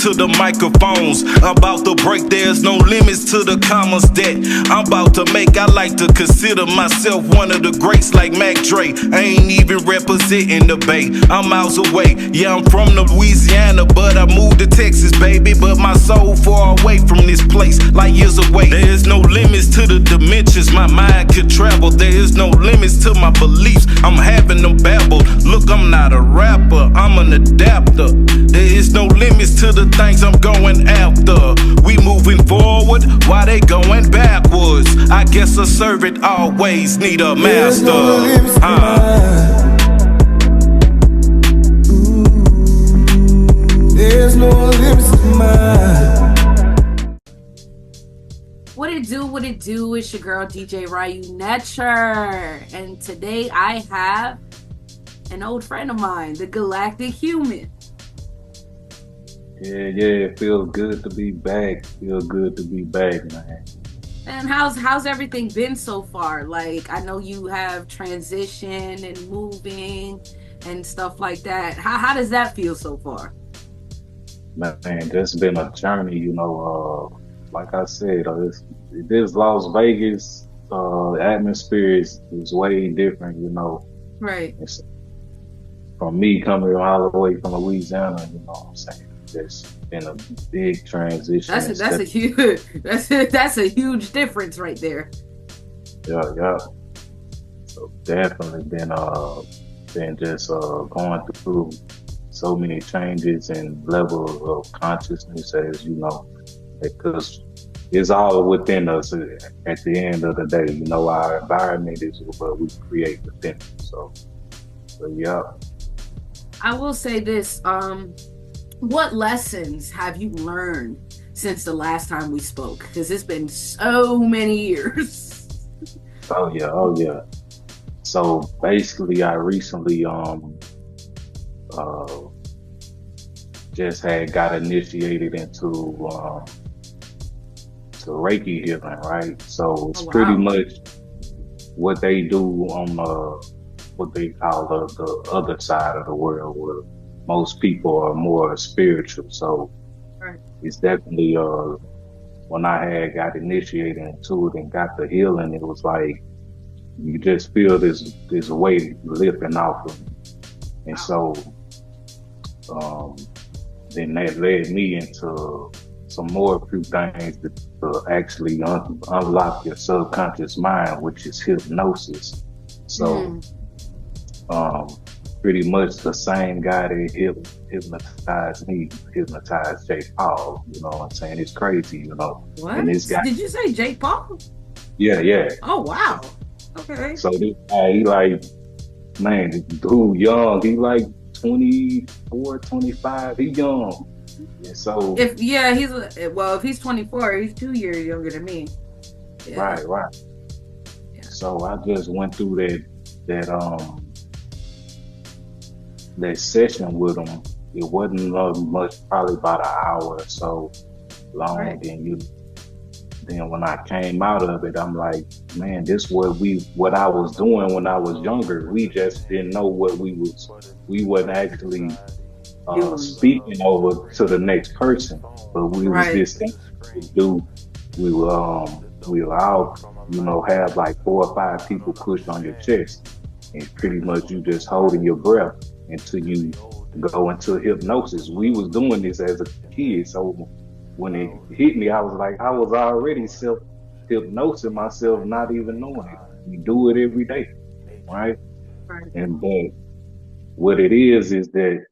to the microphones. About to break, there's no limits to the commas that I'm about to make. I like to consider myself one of the greats like Mac Dre. I ain't even representing the Bay, I'm miles away. Yeah, I'm from Louisiana, but I moved to Texas, baby. But my soul far away from this place, like years away. There is no limits to the dimensions my mind could travel. There is no limits to my beliefs, I'm having them babble. Look, I'm not a rapper, I'm an adapter. There is no limits to the things I'm going after. We moving forward while they going backwards. I guess a servant always need a master. There's no limits to mine. What it do, what it do? It's your girl DJ Ryu Netcher, and today I have an old friend of mine, the Galactic Human. Yeah, it feels good to be back. Man. And how's everything been so far? Like, I know you have transition and moving and stuff like that. How does that feel so far? Man, that's been a journey, like I said, this Las Vegas atmosphere is way different, Right. It's, from me coming all the way from Louisiana, you know what I'm saying? There's been a big transition. That's a huge difference right there. Yeah. So definitely been just going through so many changes and levels of consciousness, as you know, because it's all within us at the end of the day. Our environment is what we create within. So yeah. I will say this, what lessons have you learned since the last time we spoke? Because it's been so many years. Oh yeah. So basically I recently just got initiated into to Reiki healing, right? So it's pretty much what they do on what they call the other side of the world, where most people are more spiritual. So it's definitely when I got initiated into it and got the healing, it was like you just feel this weight lifting off of me. And so then that led me into some few things to actually unlock your subconscious mind, which is hypnosis. So pretty much the same guy that hypnotized me hypnotized Jake Paul. You know what I'm saying? It's crazy, What? And this guy, did you say Jake Paul? Yeah. Oh wow. Okay. So this guy, he like, man, this dude young. He like 24, 25. He young. And so if he's 24, he's 2 years younger than me. Yeah. Right. Yeah. So I just went through that session with him. It wasn't much, probably about an hour or so long. Right. Then when I came out of it, I'm like, man, this what I was doing when I was younger. We just didn't know what we wasn't actually speaking over to the next person, but we was this thing we do. We will all, have like 4 or 5 people push on your chest, and pretty much you just holding your breath until you go into hypnosis. We was doing this as a kid, so when it hit me, I was already self-hypnosing myself, not even knowing it. We do it every day, right? And but what it is that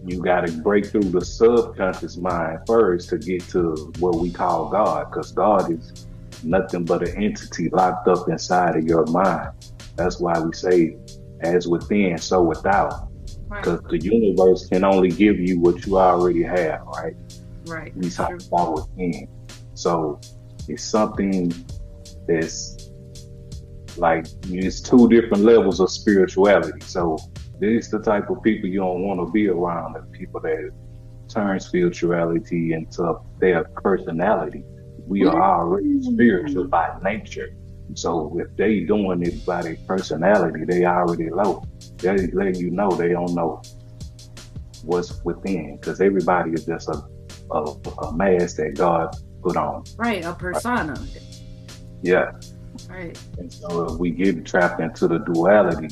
you got to break through the subconscious mind first to get to what we call God, because God is nothing but an entity locked up inside of your mind. That's why we say, as within, so without, because the universe can only give you what you already have, right? Right. We talk about within. So it's something that's like, it's 2 different levels of spirituality. So this is the type of people you don't want to be around, the people that turn spirituality into their personality. We are already spiritual by nature. So if they doing it by their personality, they already low. They're letting you know they don't know. what's within, because everybody is just a mask that God put on. Right, a persona. Yeah. Right. And so if we get trapped into the duality,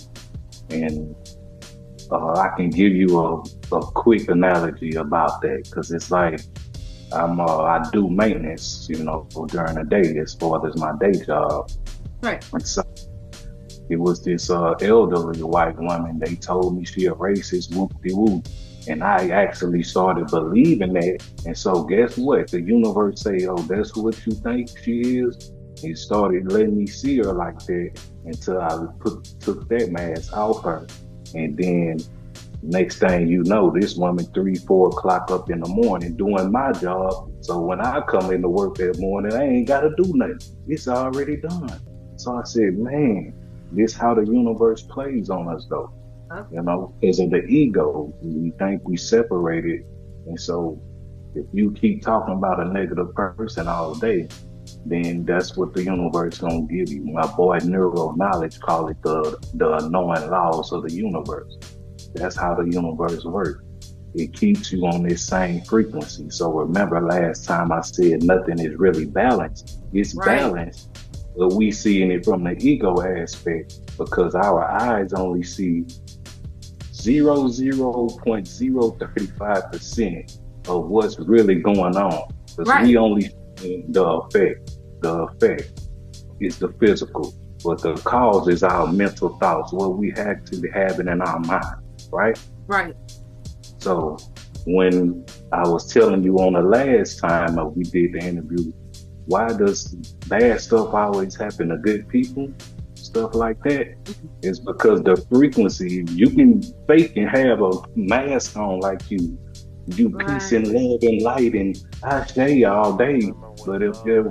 and I can give you a quick analogy about that, because it's like I do maintenance, during the day as far as my day job. Right. And so it was this elderly white woman. They told me she a racist, whoop-de-whoop. And I actually started believing that. And so guess what? The universe say, oh, that's what you think she is? It started letting me see her like that until I took that mask off her. And then next thing you know, this woman 3-4 o'clock up in the morning doing my job. So when I come into work that morning, I ain't got to do nothing. It's already done. So I said, man, this how the universe plays on us though. Because of the ego. We think we separated. And so if you keep talking about a negative person all day, then that's what the universe gonna give you. My boy Neuro Knowledge call it the unknowing laws of the universe. That's how the universe works. It keeps you on this same frequency. So remember last time I said nothing is really balanced. It's balanced, but we seeing it from the ego aspect because our eyes only see 0.035% of what's really going on. Because we only see the effect. The effect is the physical, but the cause is our mental thoughts, what we actually have in our mind, right? Right. So when I was telling you on the last time we did the interview, why does bad stuff always happen to good people? Stuff like that. It's because the frequency, you can fake and have a mask on like you peace and love and light and I say all day, but if your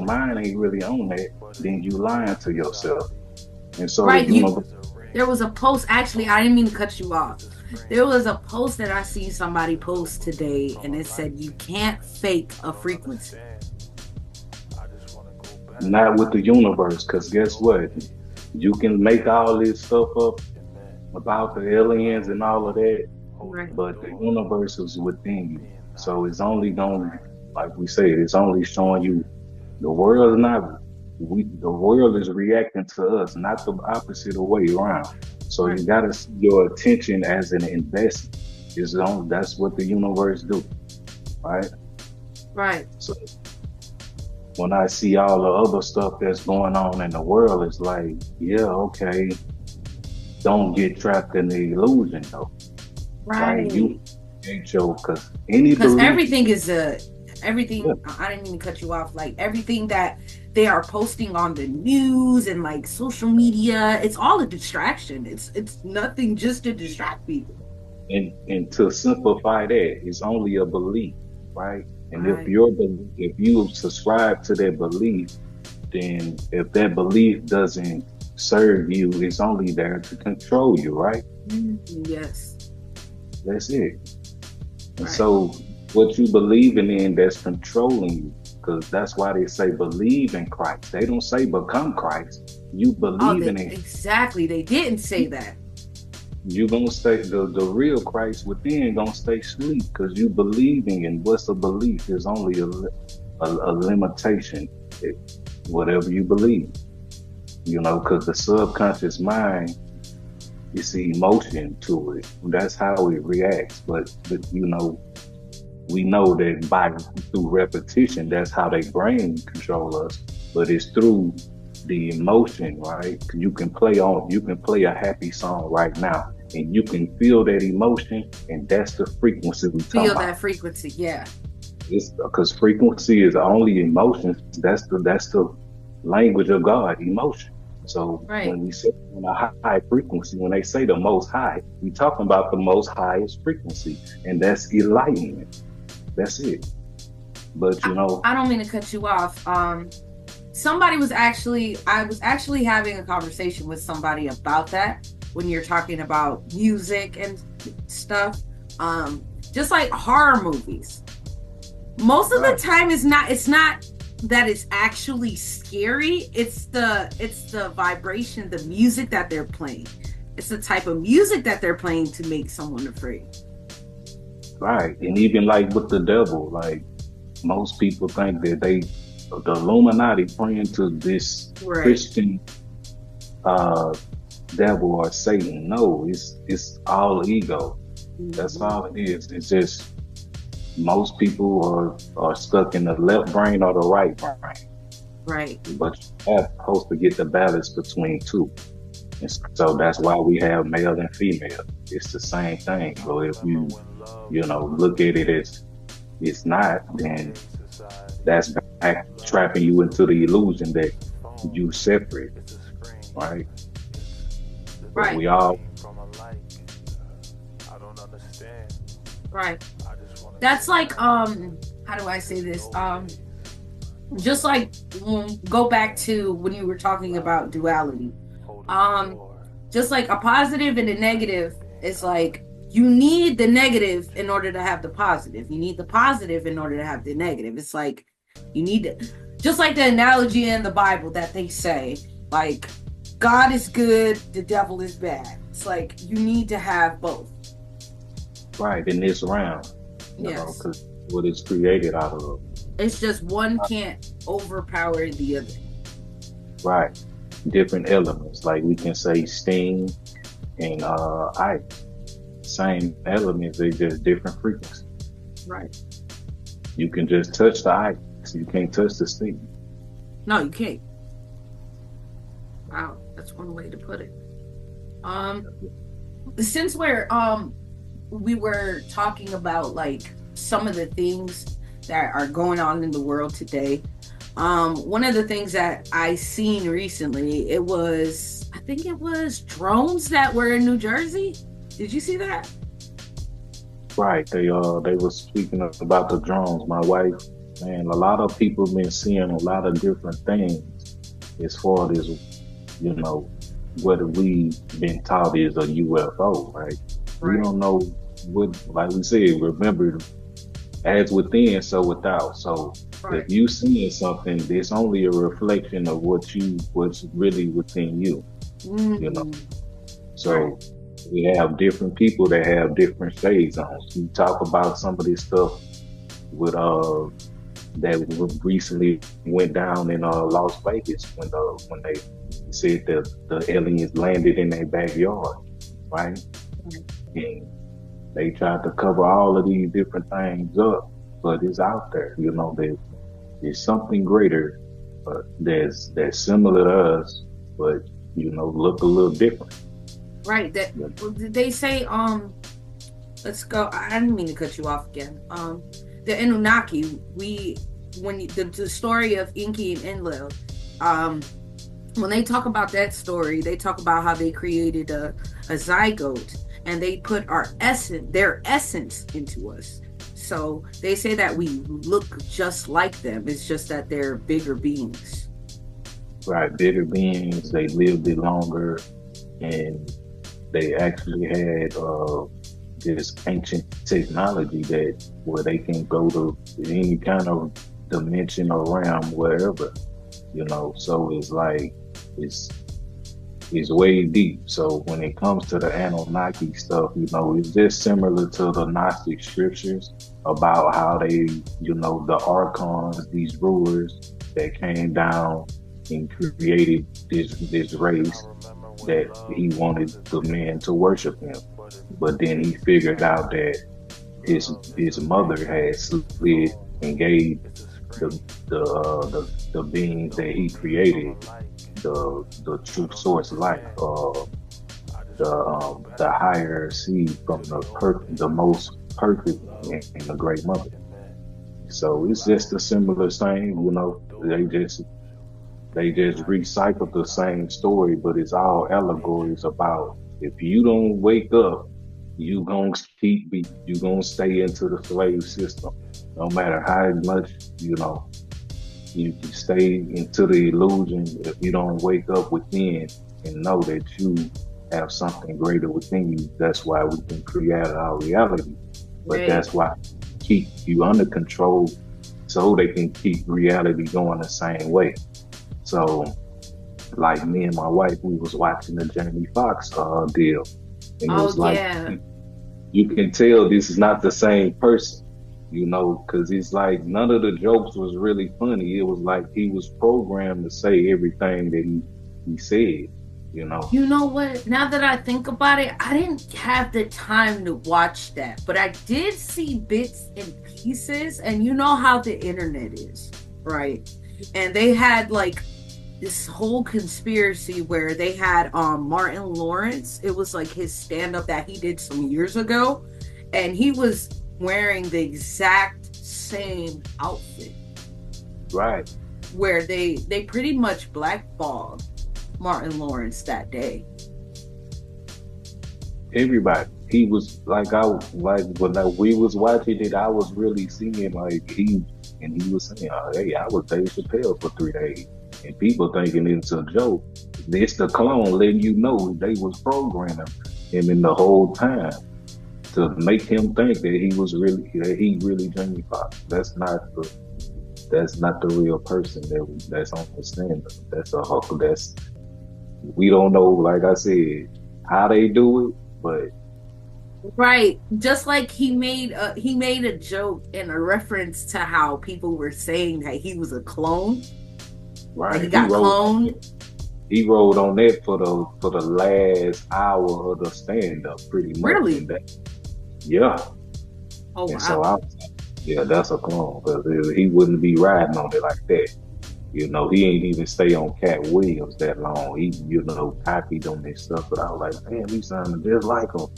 mind ain't really on that, then you lying to yourself. And so there was a post, actually, I didn't mean to cut you off. There was a post that I seen somebody post today, and it said you can't fake a frequency. Not with the universe, because guess what? You can make all this stuff up about the aliens and all of that, but the universe is within you. So it's only going, like we said, it's only showing you the world is not, the world is reacting to us, not the opposite way around. So you got to see your attention as an investment. That's what the universe do, right? Right. So when I see all the other stuff that's going on in the world, it's like, yeah, okay, don't get trapped in the illusion though. Right. You ain't your, because everything is everything. Yeah. I didn't mean to cut you off. Like everything that they are posting on the news and like social media, it's all a distraction. It's nothing just to distract people. And to simplify that, it's only a belief, right? And if you subscribe to that belief, then if that belief doesn't serve you, it's only there to control you, right? Yes. That's it. And so what you believing in that's controlling you, because that's why they say believe in Christ. They don't say become Christ. You believe in it. Exactly. They didn't say that. You gonna stay, the real Christ within gonna stay asleep because you believing in what's a belief is only a limitation. Whatever you believe, because the subconscious mind, you see emotion to it. That's how it reacts. But we know that through repetition, that's how they brain control us. But it's through the emotion, right? You can play a happy song right now, and you can feel that emotion, and that's the frequency we talk about. Feel that frequency, yeah. It's because frequency is only emotion. That's the language of God, emotion. So when we say on a high frequency, when they say the most high, we talking about the most highest frequency, and that's enlightenment. That's it. But I don't mean to cut you off. I was actually having a conversation with somebody about that when you're talking about music and stuff. Just like horror movies. Most of the time it's not that it's actually scary. It's the vibration, the music that they're playing. It's the type of music that they're playing to make someone afraid. Right. And even like with the devil, like most people think that the Illuminati praying to this Right. Christian uh devil or Satan. No, it's all ego. That's Mhm. all it is. It's just most people are stuck in the left brain or the right brain. Right. But you're supposed to get the balance between two. And so that's why we have male and female. It's the same thing. So if you look at it as it's not, then that's back trapping you into the illusion that you separate, right? But Right. we all Right. That's like how do I say this? Just like go back to when you were talking about duality. Um just like a positive and a negative, it's like you need the negative in order to have the positive. You need the positive in order to have the negative. It's like you need to, just like the analogy in the Bible that they say, like God is good, the devil is bad. It's like you need to have both. right in this round, Yes. because what it's created out of, It's just one can't overpower the other. right? Different elements, like we can say steam and ice, same elements, they just different frequencies. Right. You can just touch the ice, you can't touch the steam. No, you can't. Wow, that's one way to put it. Um, since we were talking about like some of the things that are going on in the world today. One of the things that I seen recently, I think it was drones that were in New Jersey. Did you see that? Right. They were speaking about the drones. My wife, man, a lot of people been seeing a lot of different things as far as, you know, what we been taught is a UFO, right? We Right. don't know what, like we said, remember, as within, so without. So Right. if you seeing something, it's only a reflection of what's really within you, you know. Mm, right. So we have different people that have different shades on. You talk about some of this stuff with that recently went down in Las Vegas when they said that the aliens landed in their backyard, right? And they tried to cover all of these different things up, but it's out there. You know, there's something greater that's similar to us, but look a little different. Right. That Yeah. they say. Let's go. I didn't mean to cut you off again. The Annunaki. The story of Inky and Enlil. When they talk about that story, they talk about how they created a zygote and they put their essence into us. So they say that we look just like them. It's just that they're bigger beings. Right, bigger beings, they lived it longer, and they actually had this ancient technology that where they can go to any kind of dimension or realm, wherever, So it's like it's it's way deep. So when it comes to the Anunnaki stuff, it's just similar to the Gnostic scriptures about how they, the archons, these rulers that came down and created this race that he wanted the men to worship him. But then he figured out that his mother had slid and gave the beings that he created the true source life, the higher seed from the most perfect and the great mother. So it's just a similar thing, they just recycle the same story, but it's all allegories about if you don't wake up, you gonna stay into the slave system, no matter how much you can stay into the illusion. If you don't wake up within and know that you have something greater within you, that's why we can create our reality. But Right. that's why keep you under control so they can keep reality going the same way. So, like me and my wife, we was watching the Jamie Foxx deal, and it Oh was like yeah. you can tell this is not the same person, because it's like none of the jokes was really funny. It was like he was programmed to say everything that he said, you know. You know what? Now that I think about it, I didn't have the time to watch that, but I did see bits and pieces. And you know how the internet is, right? And they had like this whole conspiracy where they had Martin Lawrence. It was like his stand-up that he did some years ago, and he was wearing the exact same outfit. Right. Where they pretty much blackballed Martin Lawrence that day. Everybody. He was like when we was watching it, I was really seeing like he was saying, oh, hey, I was Dave Chappelle for 3 days. And people thinking it's a joke. It's the clone letting you know they was programming him in the whole time to make him think that he really Jamie Foxx. That's not the real person that's on the stand up. That's a hustle. We don't know, like I said, how they do it, but right. Just like he made a joke in a reference to how people were saying that he was a clone. Right. Like he got cloned. He rode on that for the last hour of the stand up, pretty much. Really? Yeah. Oh wow. And so that's a clone, because he wouldn't be riding on it like that. He ain't even stay on Cat Williams that long. He, copied on this stuff, but I was like, damn, he sounded just like him.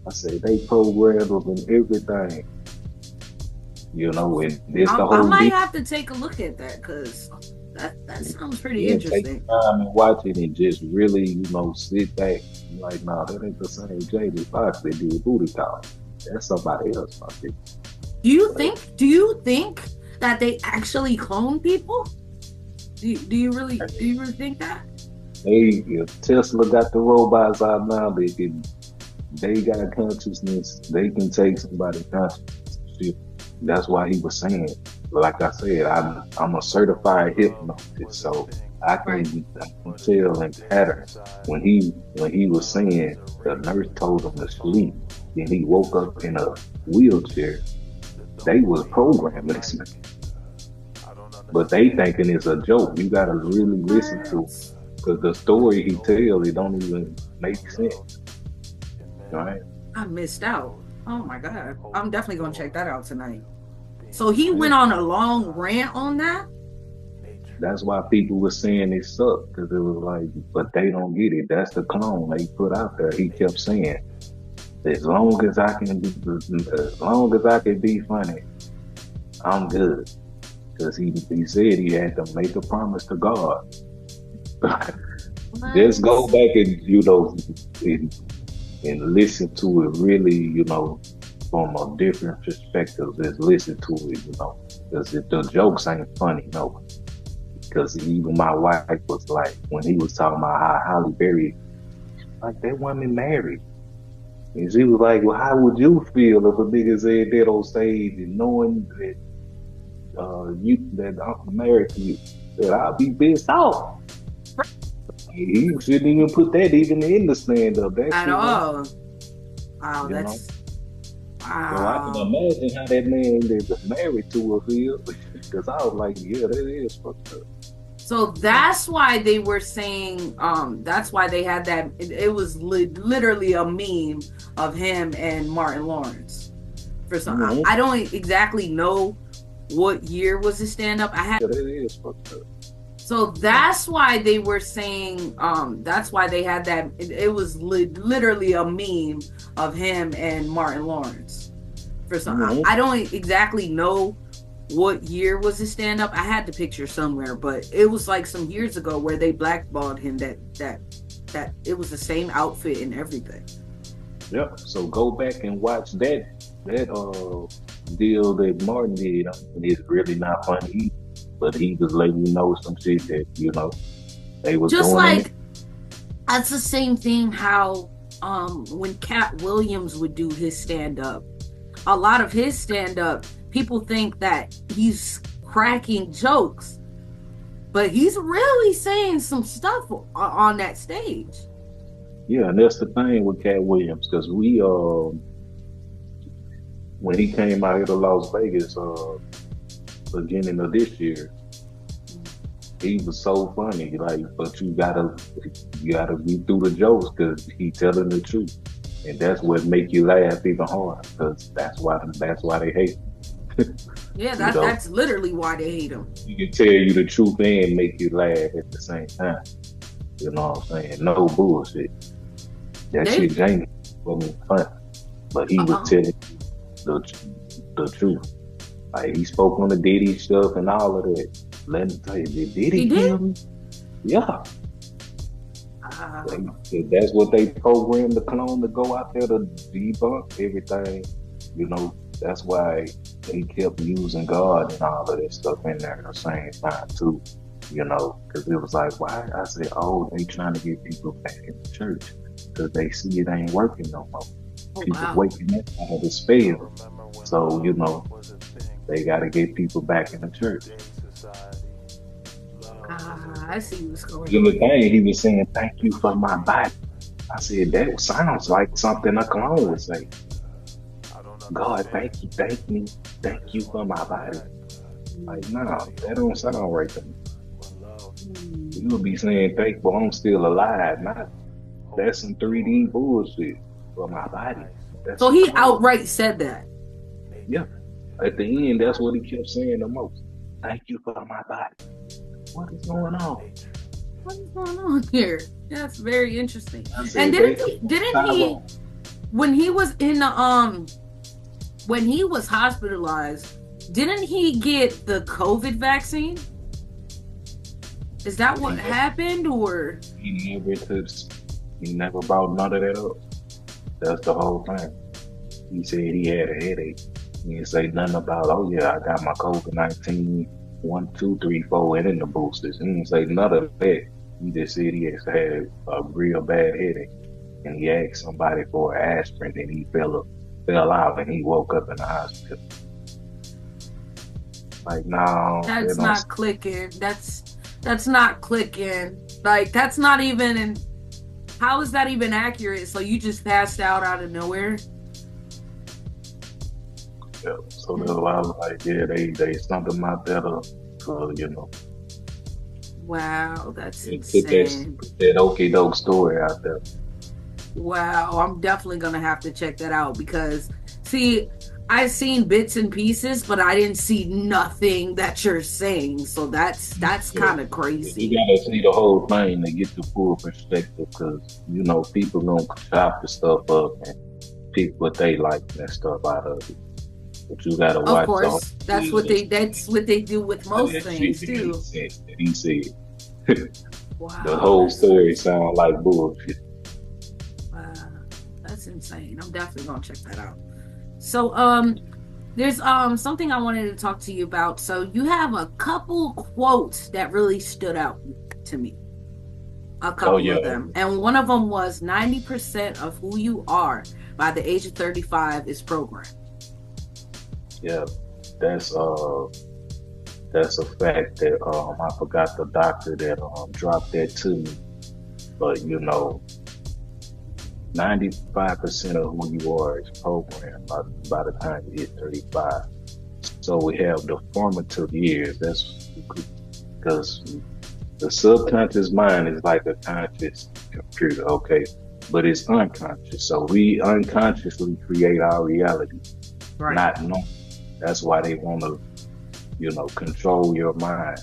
I said, they programmed him and everything. And this the whole I might have to take a look at that, because that sounds pretty interesting. Take time and watch it and just really, sit back and like, nah, that ain't the same Jamie Foxx that did Booty Call. That's somebody else, my people. Do you think that they actually clone people? Do you really think that? If Tesla got the robots out now, they got consciousness. They can take somebody's consciousness. That's why he was saying, like I said, I'm a certified hypnotist, so I can tell in patterns. When he was saying the nurse told him to sleep, and he woke up in a wheelchair, they was programming this man. But they thinking it's a joke. You gotta really listen to it, because the story he tells, it don't even make sense. Right? I missed out. Oh my god. I'm definitely gonna check that out tonight. So he went on a long rant on that? That's why people were saying it sucked, because it was like, but they don't get it. That's the clone they put out there. He kept saying, as long as I can be funny, I'm good. Because he said he had to make a promise to God. Just go back and and listen to it really, from a different perspective. Just listen to it, because the jokes ain't funny, no. Because even my wife was like, when he was talking about how Halle Berry, like, that woman married. And she was like, well, how would you feel if a nigga said that on stage and knowing that that I'm married to you? That I'll be pissed off. He shouldn't even put that even in the stand-up. At all. Wow, that's... Wow. So I can imagine how that man that was married to her feels. Because I was like, yeah, that is fucked up. So that's why they were saying, that's why they had that, it was literally a meme of him and Martin Lawrence. For some, Mm-hmm. I don't exactly know what year was his stand-up. Yeah, that is fucked up. So that's why they were saying, that's why they had that, it was literally a meme of him and Martin Lawrence. For some, Mm-hmm. I don't exactly know what year was his stand-up. I had the picture somewhere, but it was like some years ago where they blackballed him that it was the same outfit and everything. Yep. So go back and watch that deal that Martin did. It's really not funny, but he was letting you know some shit that they was just doing. Like that's the same thing how when Cat Williams would do his stand-up, a lot of his stand-up, people think that he's cracking jokes, but he's really saying some stuff on that stage. Yeah, and that's the thing with Cat Williams, because when he came out here to Las Vegas, beginning of this year, he was so funny. Like, but you gotta be through the jokes because he telling the truth, and that's what make you laugh even harder. Because that's why they hate. Yeah, You know, that's literally why they hate him. he can tell you the truth and make you laugh at the same time. You know what I'm saying? No bullshit. That They shit, Jamie, wasn't fun, but he was uh telling the truth. Like he spoke on the Diddy stuff and all of that. Let me tell you, did he Diddy did. kill me? Yeah, Uh, that's what they programmed the clone to go out there to debunk everything. You know, that's why they kept using God and all of that stuff in there at the same time too. You know, because it was like, why? I said, oh, they trying to get people back in the church because they see it ain't working no more. oh People wow. waking up out of the spell. So, you know, they got to get people back in the church. I see what's going The other on. thing, he was saying, thank you for my body. I said, that sounds like something a clone would say. God, thank you for my body. Like, no, that don't sound right to me. Hmm. You would be saying, thank you, I'm still alive. Not, that's some 3D bullshit for my body. That's So some he clone. outright said that. Yeah. At the end, that's what he kept saying the most. Thank you for my body. What is going on? What is going on here? That's very interesting. I And said, they, didn't he Tyrone. when he was in the when he was hospitalized, didn't he get the COVID vaccine? Is that what He happened or He never took, he never brought none of that up. That's the whole thing. He said he had a headache. He didn't say nothing about, oh yeah, I got my COVID-19, 1, 2, 3, 4, and in the boosters. He didn't say none of that. He just said he has had a real bad headache. And he asked somebody for an aspirin and he fell out and he woke up in the hospital. Like, no, they that's don't. not clicking? That's not clicking. Like that's not even in how is that even accurate? So you just passed out of nowhere? Yeah. So that's why I was like, yeah, they sent him out there you know, Wow, that's they insane. put that okey doke story out there. Wow, I'm definitely gonna have to check that out because see, I've seen bits and pieces, but I didn't see nothing that you're saying. So that's Yeah. kind of You crazy. gotta see the whole thing to get the full perspective because, you know, people gonna chop the stuff up and pick what they like and stuff out of it. But you gotta Of watch the whole course, video. that's what they do with None most of that shit things that he too. said, that he said. The Wow, whole that's story crazy. sound like bullshit. Wow, that's insane. I'm definitely gonna check that out. So there's something I wanted to talk to you about. So you have a couple quotes that really stood out to me. A Oh couple yeah, of them. And one of them was 90% of who you are by the age of 35 is programmed. yeah. That's that's a fact that I forgot the doctor that dropped that to me. But you know, 95% of who you are is programmed by the time you hit 35. So we have the formative years. That's because the subconscious mind is like a conscious computer, okay? But it's unconscious. So we unconsciously create our reality, Right. not knowing. That's why they want to, you know, control your mind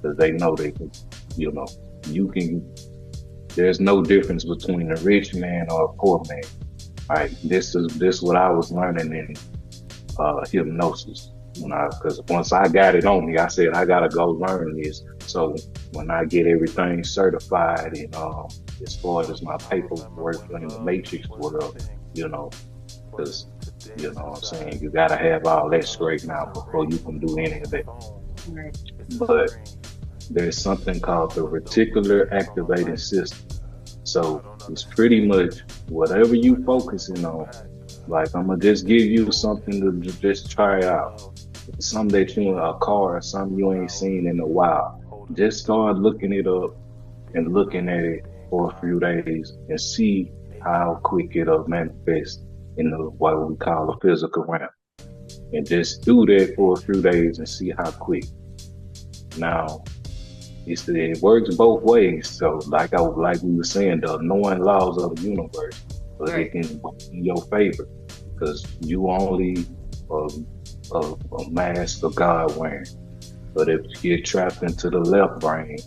because they know they can, you know, you can. There's no difference between a rich man or a poor man. Right? This what I was learning in hypnosis. Because once I got it on me, I said I gotta go learn this. So when I get everything certified and as far as my paperwork in the matrix world, you know, because you know what I'm saying, you gotta have all that straightened out before you can do any of that. Right. But there's something called the reticular activating system. So it's pretty much whatever you focusing on. Like I'm gonna just give you something to just try out. Something that you in a car or something you ain't seen in a while. Just start looking it up and looking at it for a few days and see how quick it'll manifest in the what we call a physical realm. and just do that for a few days and see how quick. Now, it works both ways. So, like we were saying, the knowing laws of the universe, but it can work in your favor because you only a mask of God wearing. But if you get trapped into the left brain,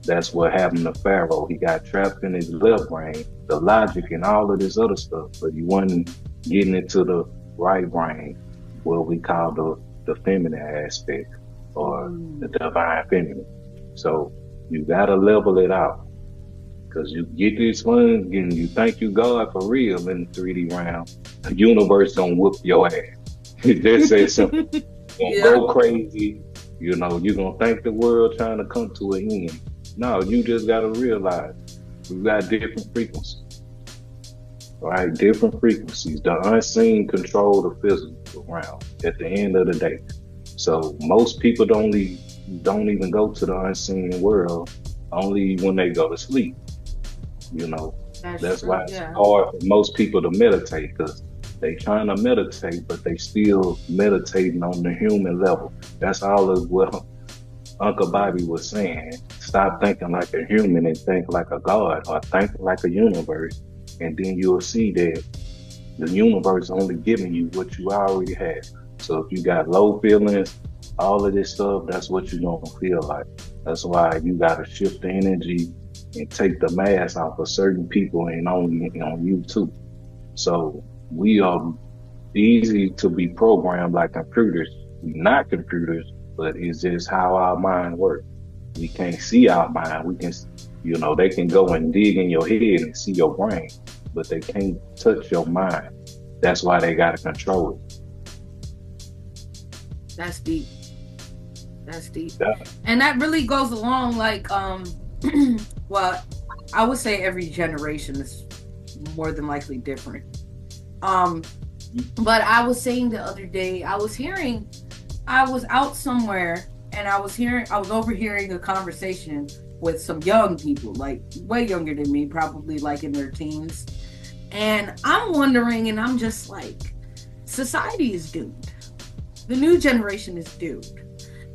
that's what happened to Pharaoh. He got trapped in his left brain, the logic and all of this other stuff, but he wasn't getting into the right brain, what we call the feminine aspect or the divine feminine. So you gotta level it out. Cause you get this one and you think you God for real in the 3D realm, the universe gonna whoop your ass. Just say something. Gonna go crazy. You know, you're gonna think the world trying to come to an end. No, you just gotta realize we got different frequencies. Right? Different frequencies. The unseen control the physical realm at the end of the day. So most people don't even go to the unseen world only when they go to sleep. You know, that's why it's hard for most people to meditate because they trying to meditate, but they still meditating on the human level. That's all of what Uncle Bobby was saying. Stop thinking like a human and think like a God, or think like a universe, and then you'll see that the universe only giving you what you already have. So if you got low feelings, all of this stuff, that's what you're gonna feel like. That's why you gotta shift the energy and take the mask off of certain people and only on you too. So we are easy to be programmed like computers. We're not computers, but it's just how our mind works. We can't see our mind. We can, you know, they can go and dig in your head and see your brain, but they can't touch your mind. That's why they gotta control it. That's deep. That's deep. Yeah. And that really goes along like well, I would say every generation is more than likely different. But I was saying the other day, I was out somewhere and I was overhearing a conversation with some young people, like way younger than me, probably like in their teens. And I'm wondering, and I'm just like, society is doomed. The new generation is doomed.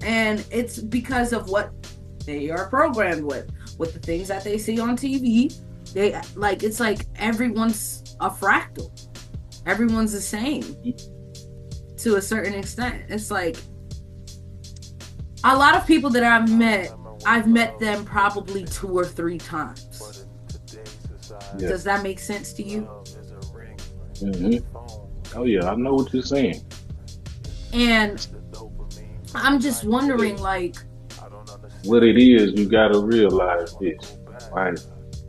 And it's because of what they are programmed with the things that they see on TV. It's like everyone's a fractal. Everyone's the same to a certain extent. It's like a lot of people that I've met them probably 2 or 3 times. Yeah. Does that make sense to you? Mm-hmm. Oh yeah, I know what you're saying. And I'm just wondering, like, what it is, you gotta realize this, right?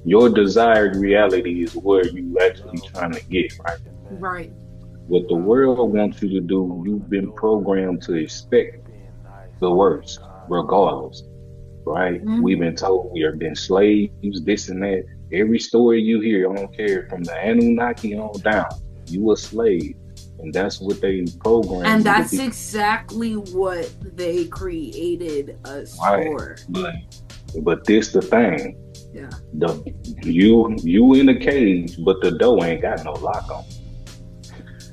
Your desired reality is where you actually trying to get, right? Right. What the world wants you to do, you've been programmed to expect the worst, regardless, right? Mm-hmm. We've been told we have been slaves, this and that. Every story you hear, I don't care, from the Annunaki on down, you a slave. And that's what they programmed. And that's exactly what they created us for. But this the thing. Yeah. You in a cage, but the door ain't got no lock on.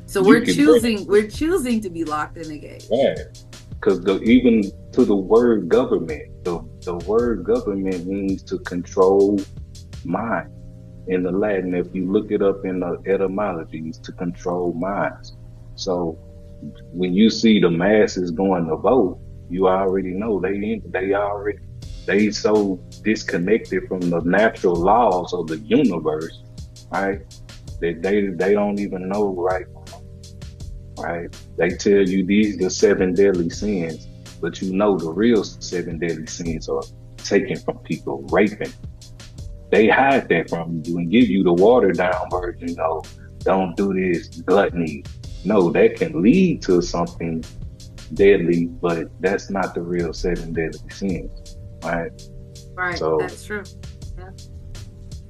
So we're choosing to be locked in a cage. Yeah. Because even to the word government, the word government means to control mind. In the Latin, if you look it up in the etymology, it's to control minds. So when you see the masses going to vote, you already know they so disconnected from the natural laws of the universe, right? That they don't even know right? They tell you these the 7 deadly sins, but you know the real 7 deadly sins are taking from people, raping. They hide that from you and give you the watered down version. No, don't do this, gluttony. No, that can lead to something deadly, but that's not the real 7 deadly sins, right? Right, so that's true. Yeah.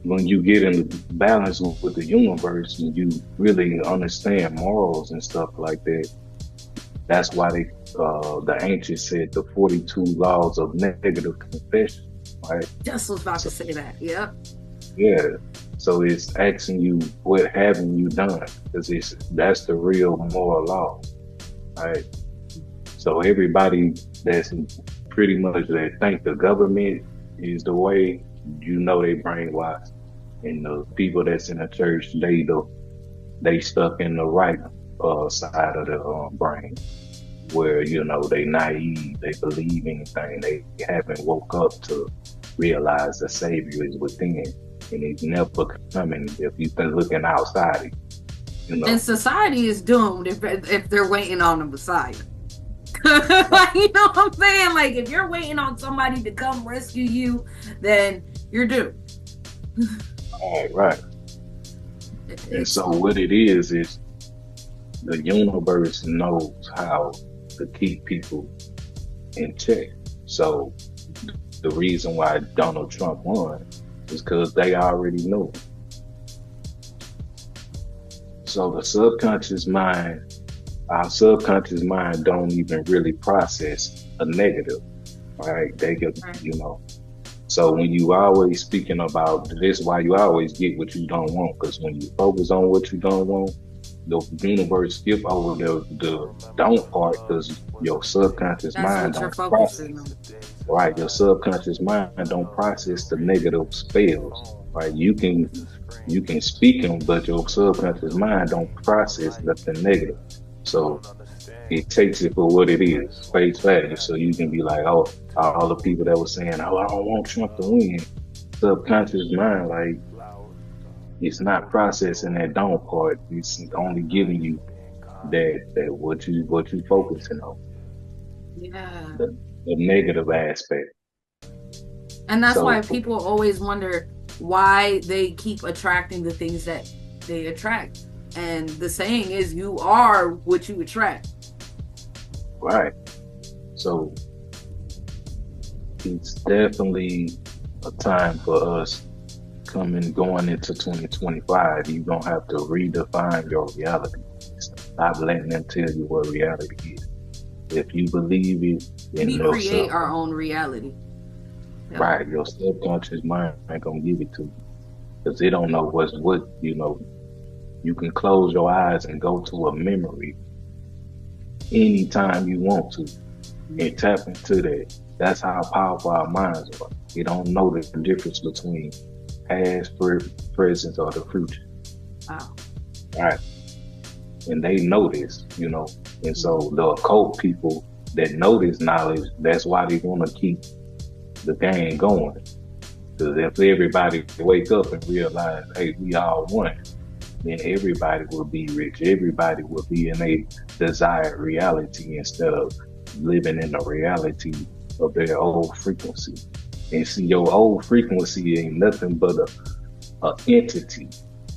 When you get in balance with the universe and you really understand morals and stuff like that, that's why the ancients said the 42 laws of negative confession. Right. Just was about to say that. Yep. Yeah. So it's asking you, what haven't you done? Because that's the real moral law. right? So everybody that's pretty much that think the government is the way, they brainwashed. And the people that's in the church, they stuck in the right side of the brain, where they naive, they believe anything, they haven't woke up to realize the Savior is within, and he's never coming if you've been looking outside. And society is doomed if they're waiting on the Messiah. Like, you know what I'm saying? Like, if you're waiting on somebody to come rescue you, then you're doomed. Right. And so what it is the universe knows how to keep people in check. So the reason why Donald Trump won is because they already knew. So the subconscious mind, our subconscious mind don't even really process a negative, right? They get, So when you always speaking about this, why you always get what you don't want, because when you focus on what you don't want, the universe skip over the don't part, because your subconscious mind don't process. Right, your subconscious mind don't process the negative spells. Right, you can speak them, but your subconscious mind don't process nothing negative. So it takes it for what it is, face value. So you can be like, oh, all the people that were saying, oh, I don't want Trump to win. Subconscious mind, like, it's not processing that don't part. It's only giving you that what you focusing on. Yeah. The negative aspect. And that's why people always wonder why they keep attracting the things that they attract. And the saying is, you are what you attract. Right. So it's definitely a time for us going into 2025. You're going to have to redefine your reality. Stop letting them tell you what reality is. If you believe it, then we create our own reality. Yeah. Right. Your subconscious mind ain't going to give it to you, because they don't know what. You can close your eyes and go to a memory anytime you want to and tap into that. That's how powerful our minds are. They don't know the difference between past, present, or the future. Wow. Right. And they know this, And so the occult people that know this knowledge, that's why they want to keep the game going. Because if everybody wake up and realize, hey, we all one, then everybody will be rich. Everybody will be in a desired reality instead of living in the reality of their old frequency. And see, your old frequency ain't nothing but a entity,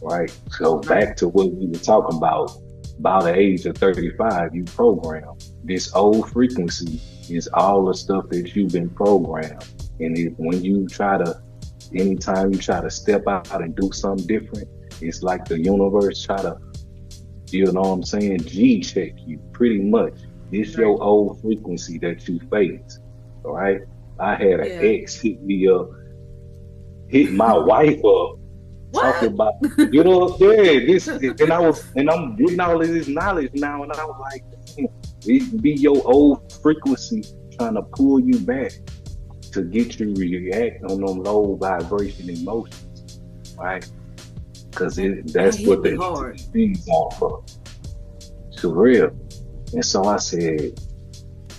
right? So back to what we were talking about the age of 35, you program. This old frequency is all the stuff that you've been programmed. And when you anytime you try to step out and do something different, it's like the universe try to, G-check you pretty much. This your old frequency that you face, all right? I had an ex hit me up, hit my wife up, talking about, this, and I'm getting all of this knowledge now, and I was like, it be your old frequency trying to pull you back to get you to react on them low vibration emotions, right? Because that's what the feeds off of. It's real. And so I said,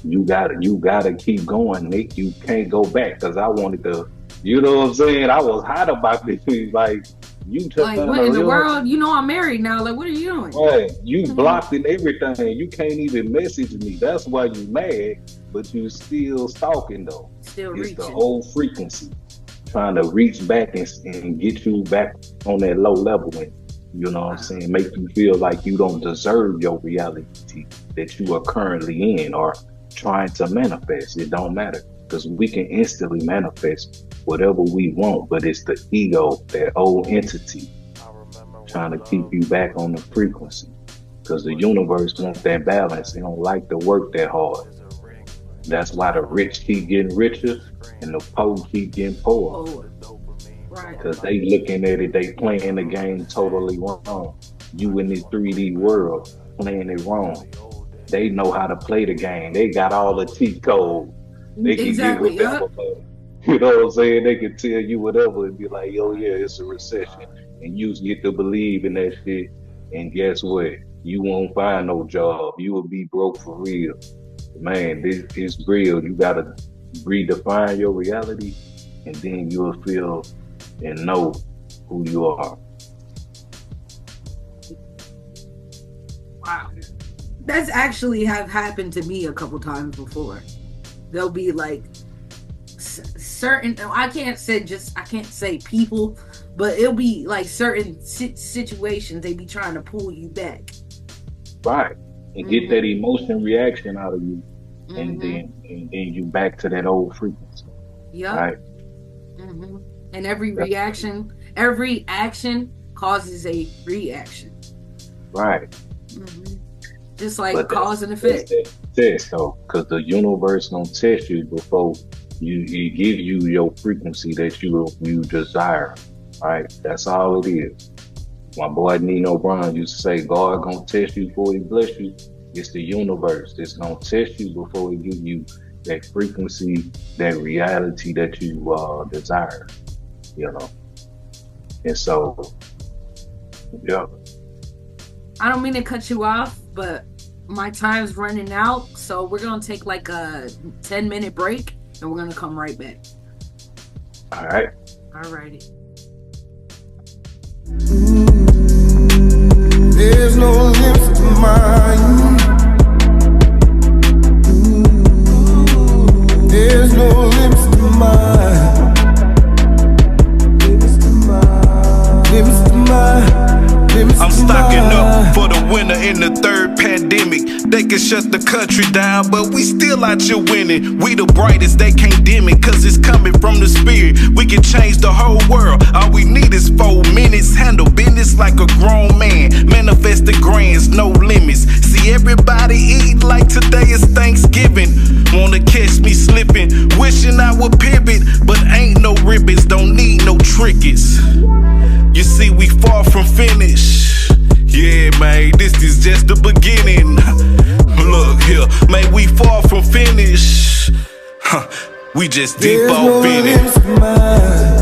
you gotta keep going, Nick. You can't go back, because I wanted to, you know what I'm saying? I was hot about this. Like, you just like, what in the world? I'm married now. Like, what are you doing? Right. You blocked and everything. You can't even message me. That's why you mad, but you still stalking though. Still it's reaching. The whole frequency. Trying to reach back and get you back on that low level and, what I'm saying, make you feel like you don't deserve your reality that you are currently in or trying to manifest. It don't matter, because we can instantly manifest whatever we want, but it's the ego, that old entity, trying to keep you back on the frequency, because the universe wants that balance. They don't like to work that hard. That's why the rich keep getting richer and the poor keep getting poor. Right. Because they looking at it, they playing the game totally wrong. You in this 3D world playing it wrong. they know how to play the game. They got all the cheat codes. They can get Exactly. whatever. You know what I'm saying? They can tell you whatever and be like, yo, yeah, it's a recession. And you get to believe in that shit. And guess what? You won't find no job. You will be broke for real. Man, this is real. You gotta redefine your reality, and then you'll feel and know who you are. Wow. That's actually have happened to me a couple times before. There'll be like certain, I can't say people, but it'll be like certain situations they be trying to pull you back. Right. And get that emotion reaction out of you. And then you back to that old frequency. Yeah. Right. And every action causes a reaction. Right. Just like cause and effect. Test though, because the universe gonna test you before you give you your frequency that you desire. Right. That's all it is. My boy Nino Brown used to say, God gonna test you before he bless you. It's the universe that's gonna test you before it give you that frequency, that reality that you desire. You know. And so, yeah. I don't mean to cut you off, but my time's running out, so we're gonna take like a 10-minute break, and we're gonna come right back. All right. Alrighty. There's no limits to mine. There's no limits to mine. Limits to mine. Limits to mine. Limits I'm to stocking mine. up for the winter in the third pandemic. They can shut the country down, but we still out here winning. We the brightest, they can't dim it, cause it's coming from the spirit. We can change the whole world. All we need is 4 minutes. Handle business like a grown man. Manifest the grands, no limits. See everybody eat like today is Thanksgiving. Wanna catch me slipping, wishing I would pivot, but ain't no ribbons, don't need no trinkets. You see, we far from finished. Yeah, man, this is just the beginning. Look here, man, we far from finished. We just deep off in it.